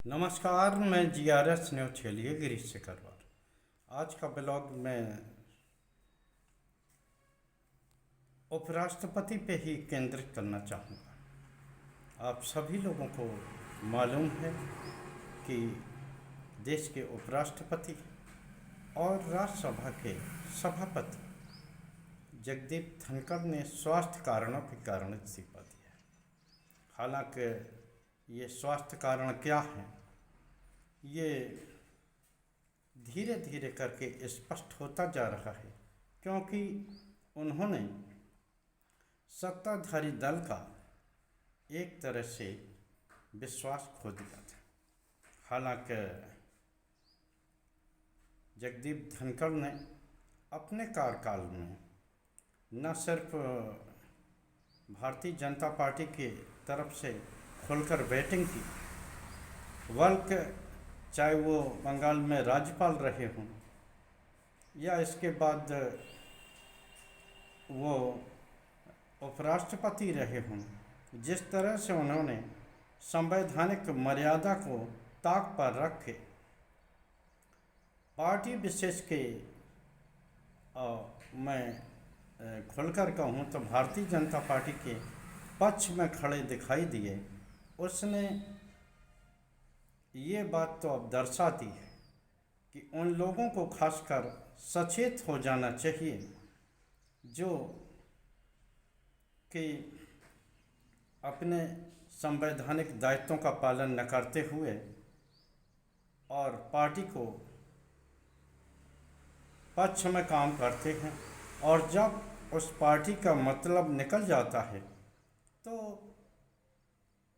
नमस्कार, मैं GRS news के लिए गिरीश सिकरवार। आज का ब्लॉग में उपराष्ट्रपति पे ही केंद्रित करना चाहूँगा। आप सभी लोगों को मालूम है कि देश के उपराष्ट्रपति और राज्यसभा के सभापति जगदीप धनखड़ ने स्वास्थ्य कारणों के कारण इस्तीफा दिया। हालांकि ये स्वास्थ्य कारण क्या है, ये धीरे धीरे करके स्पष्ट होता जा रहा है, क्योंकि उन्होंने सत्ताधारी दल का एक तरह से विश्वास खो दिया था। हालांकि जगदीप धनखड़ ने अपने कार्यकाल में न सिर्फ भारतीय जनता पार्टी की तरफ से खुलकर बैटिंग की, बल्कि चाहे वो बंगाल में राज्यपाल रहे हों या इसके बाद वो उपराष्ट्रपति रहे हों, जिस तरह से उन्होंने संवैधानिक मर्यादा को ताक पर रख के पार्टी विशेष के मैं खुलकर कहूँ तो भारतीय जनता पार्टी के पक्ष में खड़े दिखाई दिए। उसने ये बात तो अब दर्शाती है कि उन लोगों को खासकर सचेत हो जाना चाहिए जो कि अपने संवैधानिक दायित्वों का पालन न करते हुए और पार्टी को पक्ष में काम करते हैं, और जब उस पार्टी का मतलब निकल जाता है तो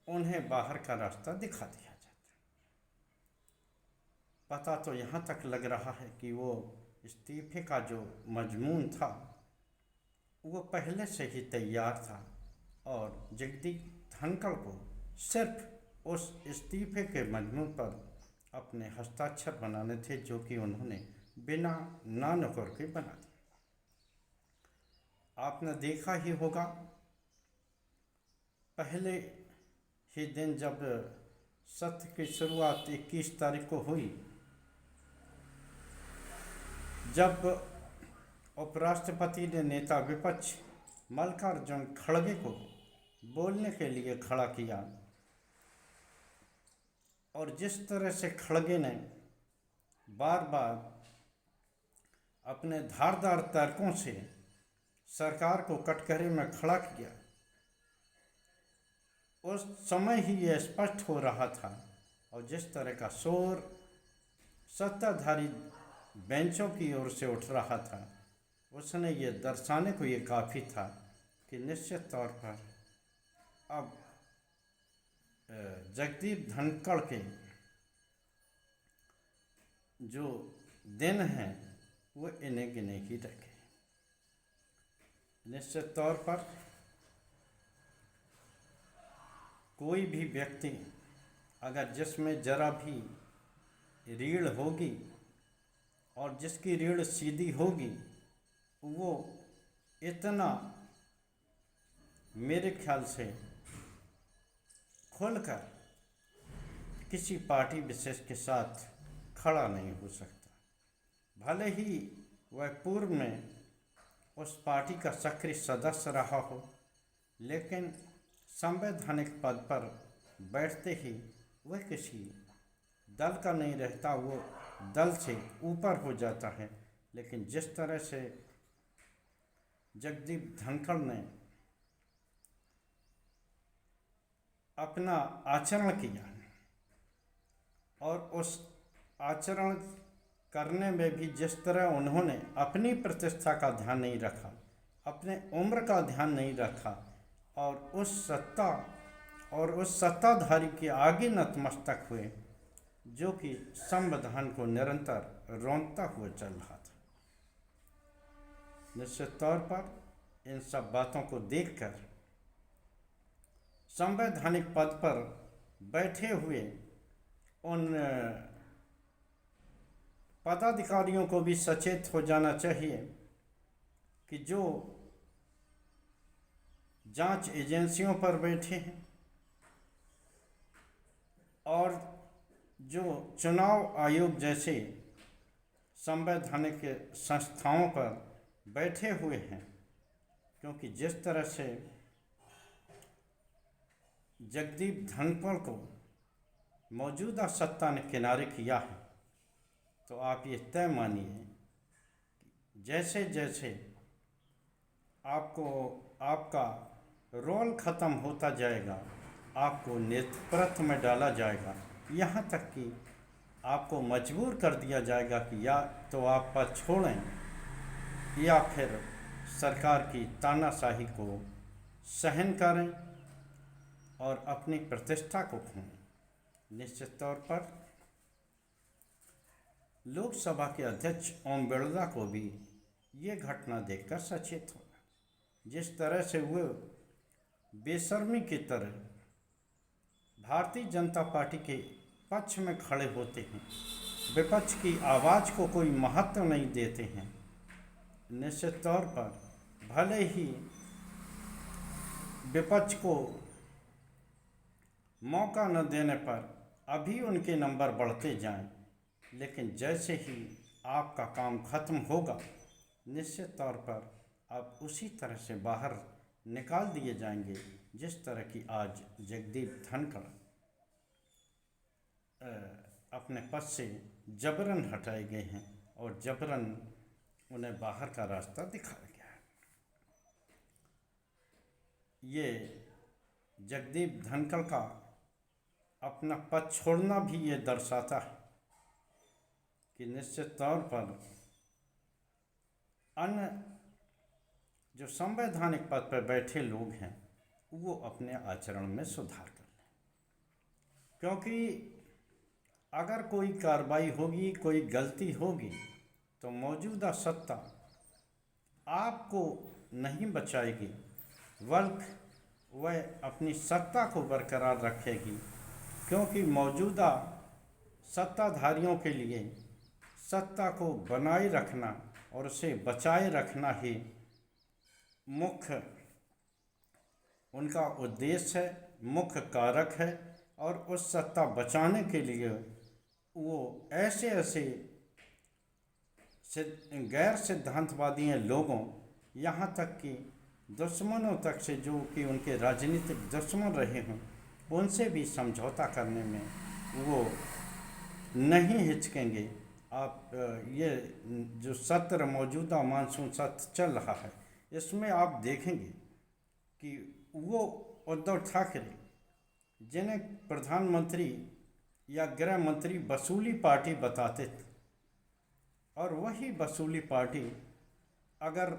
उन्हें बाहर का रास्ता दिखा दिया जाता है। पता तो यहाँ तक लग रहा है कि वो इस्तीफे का जो मजमून था वो पहले से ही तैयार था, और जगदीप धनखड़ को सिर्फ उस इस्तीफे के मजमून पर अपने हस्ताक्षर बनाने थे, जो कि उन्होंने बिना ना नुकर के बना दिया। आपने देखा ही होगा, पहले ही दिन जब सत्र की शुरुआत 21 तारीख को हुई, जब उपराष्ट्रपति ने नेता विपक्ष मल्लिकार्जुन खड़गे को बोलने के लिए खड़ा किया, और जिस तरह से खड़गे ने बार बार अपने धारदार तर्कों से सरकार को कटघरे में खड़ा किया, उस समय ही यह स्पष्ट हो रहा था। और जिस तरह का शोर सत्ताधारी बेंचों की ओर से उठ रहा था, उसने ये दर्शाने को ये काफ़ी था कि निश्चित तौर पर अब जगदीप धनखड़ के जो दिन हैं वो इन्हें गिने ही रखे। निश्चित तौर पर कोई भी व्यक्ति अगर जिसमें जरा भी रीढ़ होगी और जिसकी रीढ़ सीधी होगी, वो इतना मेरे ख्याल से खुलकर किसी पार्टी विशेष के साथ खड़ा नहीं हो सकता। भले ही वह पूर्व में उस पार्टी का सक्रिय सदस्य रहा हो, लेकिन संवैधानिक पद पर बैठते ही वह किसी दल का नहीं रहता, वो दल से ऊपर हो जाता है। लेकिन जिस तरह से जगदीप धनखड़ ने अपना आचरण किया, और उस आचरण करने में भी जिस तरह उन्होंने अपनी प्रतिष्ठा का ध्यान नहीं रखा, अपने उम्र का ध्यान नहीं रखा, और उस सत्ताधारी के आगे नतमस्तक हुए, जो कि संविधान को निरंतर रौंदता हुआ चल रहा था। निश्चित तौर पर इन सब बातों को देखकर संवैधानिक पद पर बैठे हुए उन पदाधिकारियों को भी सचेत हो जाना चाहिए कि जो जांच एजेंसियों पर बैठे हैं और जो चुनाव आयोग जैसे संवैधानिक संस्थाओं पर बैठे हुए हैं, क्योंकि जिस तरह से जगदीप धनखड़ को मौजूदा सत्ता ने किनारे किया है, तो आप ये तय मानिए जैसे जैसे आपको आपका रोल ख़त्म होता जाएगा, आपको नेतृत्व में डाला जाएगा, यहाँ तक कि आपको मजबूर कर दिया जाएगा कि या तो आप पद छोड़ें या फिर सरकार की तानाशाही को सहन करें और अपनी प्रतिष्ठा को खोएं। निश्चित तौर पर लोकसभा के अध्यक्ष ओम बिरला को भी ये घटना देखकर सचेत होगा। जिस तरह से वो बेशर्मी की तरह भारतीय जनता पार्टी के पक्ष में खड़े होते हैं, विपक्ष की आवाज़ को कोई महत्व नहीं देते हैं, निश्चित तौर पर भले ही विपक्ष को मौका न देने पर अभी उनके नंबर बढ़ते जाएं, लेकिन जैसे ही आपका काम खत्म होगा, निश्चित तौर पर आप उसी तरह से बाहर निकाल दिए जाएंगे जिस तरह की आज जगदीप धनखड़ अपने पद से जबरन हटाए गए हैं और जबरन उन्हें बाहर का रास्ता दिखाया गया है। ये जगदीप धनखड़ का अपना पद छोड़ना भी ये दर्शाता है कि निश्चित तौर पर अन्य जो संवैधानिक पद पर बैठे लोग हैं वो अपने आचरण में सुधार कर लें, क्योंकि अगर कोई कार्रवाई होगी, कोई गलती होगी, तो मौजूदा सत्ता आपको नहीं बचाएगी, बल्कि वह अपनी सत्ता को बरकरार रखेगी, क्योंकि मौजूदा सत्ताधारियों के लिए सत्ता को बनाए रखना और उसे बचाए रखना ही मुख्य उनका उद्देश्य है, मुख्य कारक है। और उस सत्ता बचाने के लिए वो ऐसे गैर सिद्धांतवादी लोगों, यहाँ तक कि दुश्मनों तक से जो कि उनके राजनीतिक दुश्मन रहे हों, उनसे भी समझौता करने में वो नहीं हिचकेंगे। आप ये जो सत्र मौजूदा मानसून सत्र चल रहा है, इसमें आप देखेंगे कि वो उद्धव ठाकरे, जिन्हें प्रधानमंत्री या गृह मंत्री वसूली पार्टी बताते थे, और वही वसूली पार्टी अगर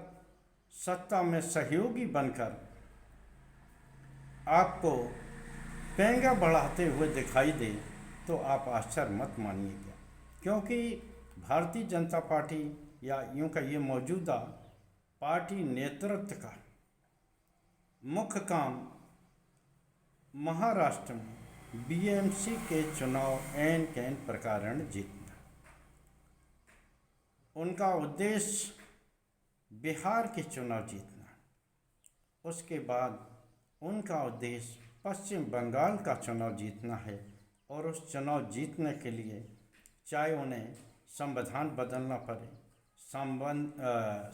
सत्ता में सहयोगी बनकर आपको पेंगा बढ़ाते हुए दिखाई दे, तो आप आश्चर्य मत मानिएगा, क्योंकि भारतीय जनता पार्टी या यूँ कहिए मौजूदा पार्टी नेतृत्व का मुख्य काम महाराष्ट्र में बीएमसी के चुनाव एन कैन प्रकार जीतना। उनका उद्देश्य बिहार के चुनाव जीतना, उसके बाद उनका उद्देश्य पश्चिम बंगाल का चुनाव जीतना है, और उस चुनाव जीतने के लिए चाहे उन्हें संविधान बदलना पड़े,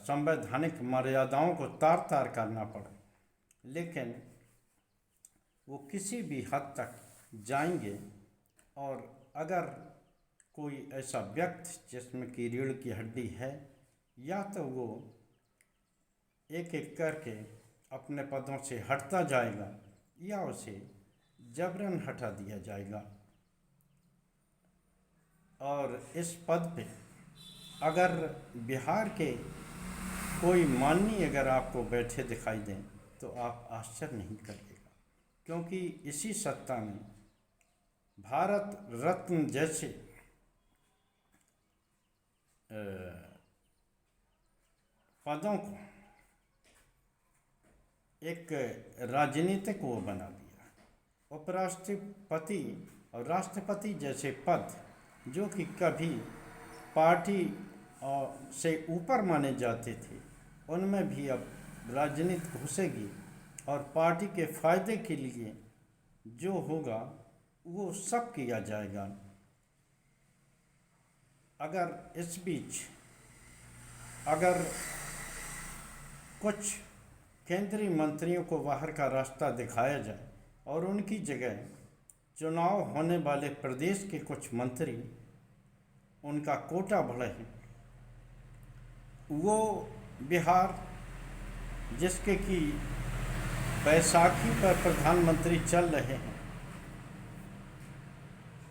संवैधानिक मर्यादाओं को तार तार करना पड़े, लेकिन वो किसी भी हद तक जाएंगे। और अगर कोई ऐसा व्यक्ति जिसमें की रीढ़ की हड्डी है, या तो वो एक एक करके अपने पदों से हटता जाएगा या उसे जबरन हटा दिया जाएगा। और इस पद पे अगर बिहार के कोई माननीय अगर आपको बैठे दिखाई दें, तो आप आश्चर्य नहीं करिएगा, क्योंकि इसी सत्ता में भारत रत्न जैसे पदों को एक राजनीतिक वो बना दिया। उपराष्ट्रपति और राष्ट्रपति जैसे पद जो कि कभी पार्टी से ऊपर माने जाते थे, उनमें भी अब राजनीति घुसेगी और पार्टी के फायदे के लिए जो होगा वो सब किया जाएगा। अगर इस बीच अगर कुछ केंद्रीय मंत्रियों को बाहर का रास्ता दिखाया जाए और उनकी जगह चुनाव होने वाले प्रदेश के कुछ मंत्री उनका कोटा बढ़े, वो बिहार जिसके कि बैसाखी पर प्रधानमंत्री चल रहे हैं,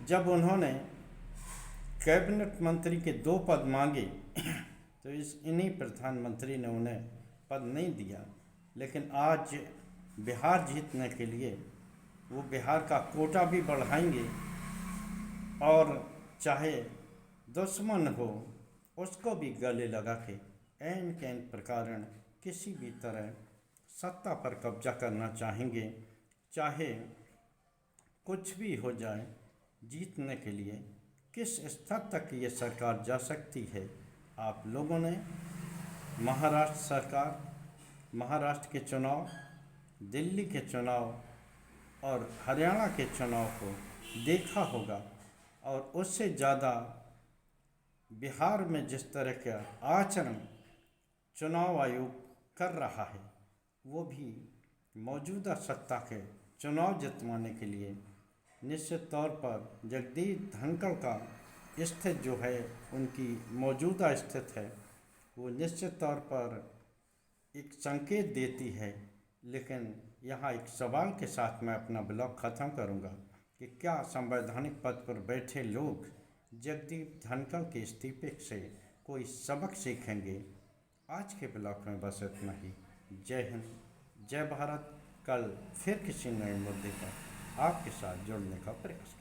जब उन्होंने कैबिनेट मंत्री के 2 पद मांगे तो इन्हीं प्रधानमंत्री ने उन्हें पद नहीं दिया। लेकिन आज बिहार जीतने के लिए वो बिहार का कोटा भी बढ़ाएंगे और चाहे दुश्मन हो उसको भी गले लगा के ऐन कैन प्रकार किसी भी तरह सत्ता पर कब्जा करना चाहेंगे। चाहे कुछ भी हो जाए, जीतने के लिए किस स्तर तक ये सरकार जा सकती है। आप लोगों ने महाराष्ट्र सरकार, महाराष्ट्र के चुनाव, दिल्ली के चुनाव और हरियाणा के चुनाव को देखा होगा, और उससे ज़्यादा बिहार में जिस तरह का आचरण चुनाव आयोग कर रहा है, वो भी मौजूदा सत्ता के चुनाव जितवाने के लिए निश्चित तौर पर जगदीप धनखड़ का स्थिति जो है, उनकी मौजूदा स्थिति है, वो निश्चित तौर पर एक संकेत देती है। लेकिन यहाँ एक सवाल के साथ मैं अपना ब्लॉग ख़त्म करूँगा कि क्या संवैधानिक पद पर बैठे लोग जगदीप धनखड़ के इस्तीफे से कोई सबक सीखेंगे। आज के ब्लॉग में बस इतना ही। जय हिंद, जय भारत। कल फिर किसी नए मुद्दे पर आपके साथ जुड़ने का प्रयास